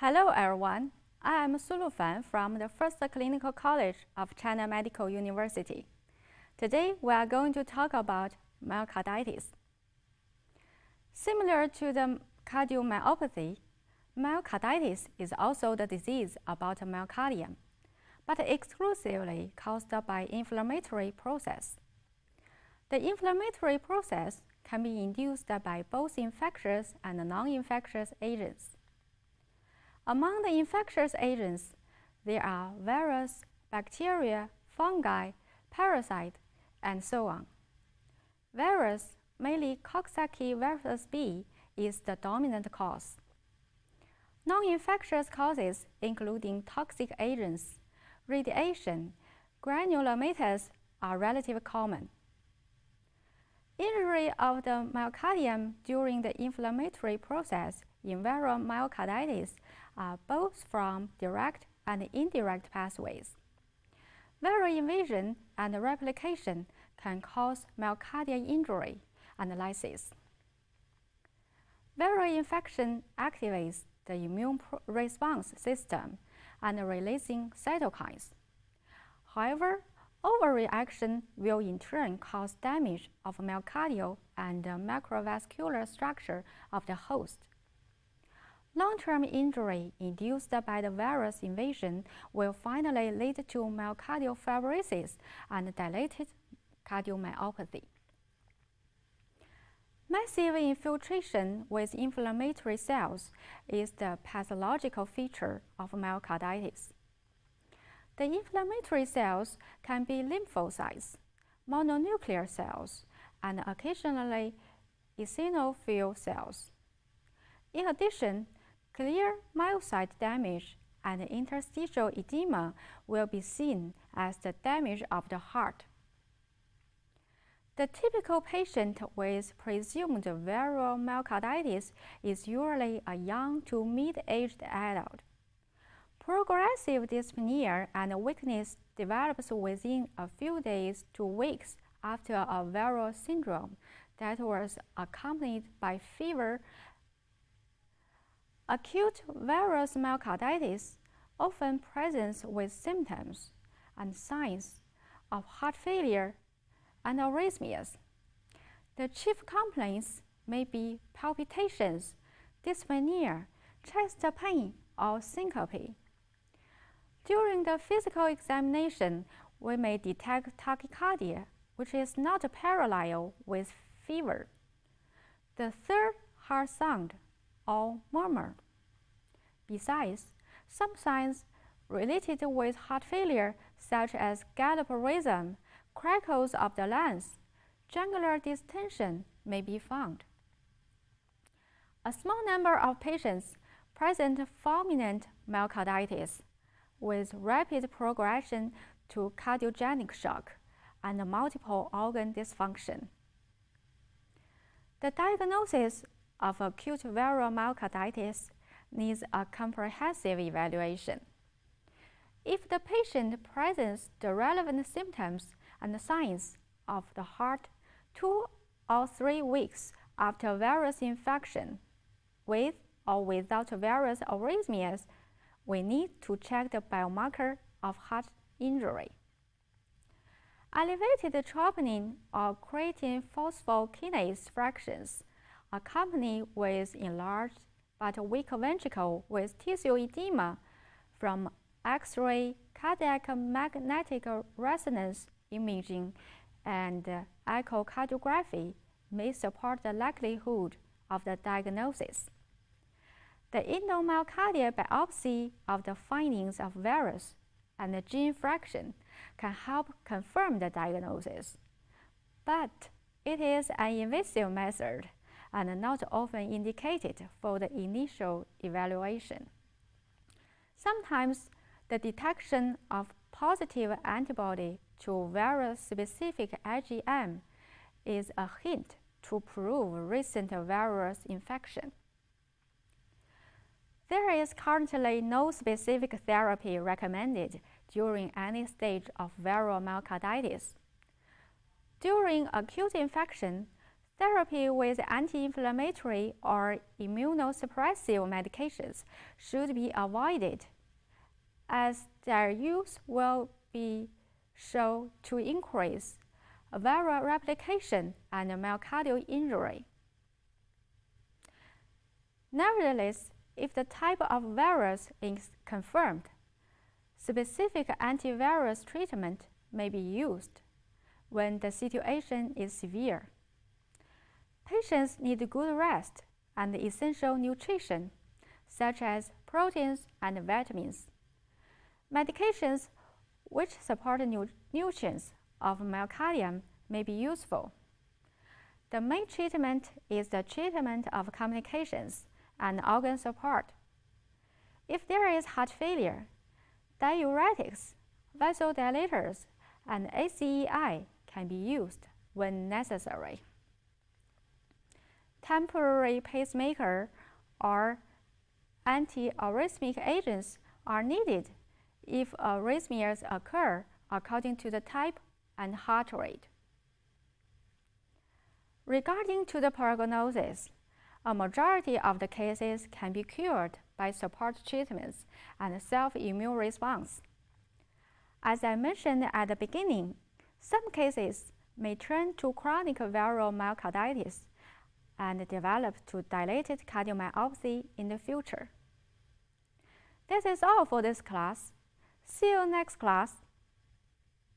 Hello everyone, I am Sulu Fan from the First Clinical College of China Medical University. Today we are going to talk about myocarditis. Similar to the cardiomyopathy, myocarditis is also the disease about myocardium, but exclusively caused by inflammatory process. The inflammatory process can be induced by both infectious and non-infectious agents. Among the infectious agents, there are virus, bacteria, fungi, parasite, and so on. Virus, mainly Coxsackie virus B, is the dominant cause. Non-infectious causes, including toxic agents, radiation, granulomatous, are relatively common. Injury of the myocardium during the inflammatory process in viral myocarditis are both from direct and indirect pathways. Viral invasion and replication can cause myocardial injury and lysis. Viral infection activates the immune response system and releasing cytokines. However, overreaction will in turn cause damage of myocardial and microvascular structure of the host. Long-term injury induced by the virus invasion will finally lead to myocardial fibrosis and dilated cardiomyopathy. Massive infiltration with inflammatory cells is the pathological feature of myocarditis. The inflammatory cells can be lymphocytes, mononuclear cells, and occasionally eosinophil cells. In addition, clear myocyte damage and interstitial edema will be seen as the damage of the heart. The typical patient with presumed viral myocarditis is usually a young to mid-aged adult. Progressive dyspnea and weakness develops within a few days to weeks after a viral syndrome that was accompanied by fever. Acute virus myocarditis often presents with symptoms and signs of heart failure and arrhythmias. The chief complaints may be palpitations, dyspnea, chest pain, or syncope. During the physical examination, we may detect tachycardia, which is not parallel with fever. The third heart sound, or murmur. Besides, some signs related with heart failure, such as gallop rhythm, crackles of the lungs, jugular distension, may be found. A small number of patients present fulminant myocarditis with rapid progression to cardiogenic shock and multiple organ dysfunction. The diagnosis of acute viral myocarditis needs a comprehensive evaluation. If the patient presents the relevant symptoms and signs of the heart 2 or 3 weeks after virus infection, with or without virus arrhythmias, we need to check the biomarker of heart injury. Elevated troponin or creatine phosphokinase fractions accompanied with enlarged but weak ventricle with tissue edema from X-ray, cardiac magnetic resonance imaging, and echocardiography may support the likelihood of the diagnosis. The endomyocardial biopsy of the findings of virus and the gene fraction can help confirm the diagnosis, but it is an invasive method and not often indicated for the initial evaluation. Sometimes the detection of positive antibody to virus-specific IgM is a hint to prove recent virus infection. There is currently no specific therapy recommended during any stage of viral myocarditis. During acute infection, Therapy with anti-inflammatory or immunosuppressive medications should be avoided, as their use will be shown to increase viral replication and myocardial injury. Nevertheless, if the type of virus is confirmed, specific antivirus treatment may be used when the situation is severe. Patients need good rest and essential nutrition, such as proteins and vitamins. Medications which support nutrients of myocardium may be useful. The main treatment is the treatment of communications and organ support. If there is heart failure, diuretics, vasodilators, and ACEI can be used when necessary. Temporary pacemaker or anti-arrhythmic agents are needed if arrhythmias occur according to the type and heart rate. Regarding to the prognosis, a majority of the cases can be cured by support treatments and self-immune response. As I mentioned at the beginning, some cases may turn to chronic viral myocarditis and develop to dilated cardiomyopathy in the future. This is all for this class. See you next class.